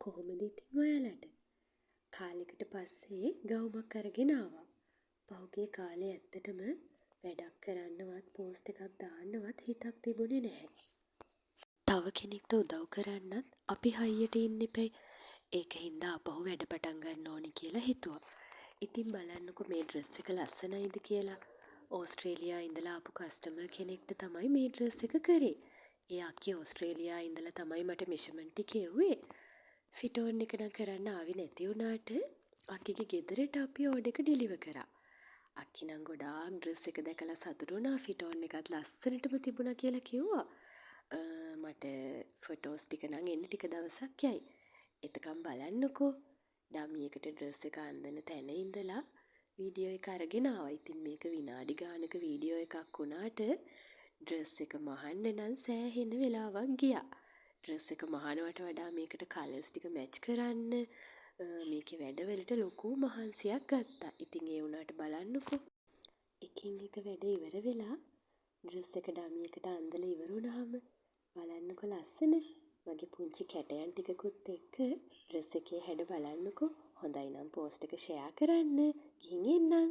කොහොමද ඉතින් ඔයාලට? කාලෙකට පස්සේ ගවුමක් අරගෙන ආවා. පහුගිය කාලේ ඇත්තටම වැඩක් කරන්නවත් පෝස්ට් එකක් දාන්නවත් හිතක් තිබුණේ නැහැ. තව කෙනෙක්ට උදව් කරන්නත් අපි හයියට ඉන්න එපැයි. ඒකින්ද ආපහු වැඩ පටන් ගන්න ඕනි කියලා හිතුවා. ඉතින් බලන්නකෝ මේ ඩ්‍රෙස් එක ලස්සනයිද කියලා. ඕස්ට්‍රේලියා ඉඳලා ආපු කස්ටමර් කෙනෙක්ට තමයි මේ ඩ්‍රෙස් එක කරේ. ඒ අක්කි ඕස්ට්‍රේලියා ඉඳලා තමයි මට මෙෂර්මන්ට් ටික එව්වේ. ෆිට් ඕන් එක නම් කරන්න ආවේ නැති වුණාට අක්කිගේ ගෙදරට අපි ඕඩර් එක ඩිලිවර් කරා. අක්කි නම් ගොඩාක් ඩ්‍රෙස් එක දැකලා සතුටු වුණා. ෆිට් ඕන් එකත් ලස්සනටම තිබුණා කියලා කිව්වා. මට ෆොටෝස් ටික නම් එන්න ටික දවසක් යයි. එතකම් බලන්නකෝ. ඩමි එකට ඩ්‍රෙස් එක අන්දන තැන ඉඳලා වීඩියෝ එක අරගෙන ආවා. ඉතින් මේක විනාඩි ගානක වීඩියෝ එකක් වුණාට ඩ්‍රෙස් එක මහන්න නම් සෑහෙන වෙලාවක් ගියා. ඩ්‍රෙස් එක මහනවට වඩා මේකට කලර්ස් ටික මැච් කරන්න මේකේ වැඩවලට ලොකු මහන්සියක් ගත්තා. ඉතින් ඒ වුණාට බලන්නකෝ. එකින් එක වැඩ ඉවර වෙලා ඩ්‍රෙස් එක ඩමි එකට අන්දලා ඉවර වුණාම බලන්නකෝ ලස්සන. මගේ පුංචි කැටයන් ටිකකුත් එක්ක ඩ්‍රෙස් එකේ හැඩ බලන්නකෝ. හොඳයි නම් පෝස්ට් එක ෂෙයා කරන්න. ගිහින් එන්නම්.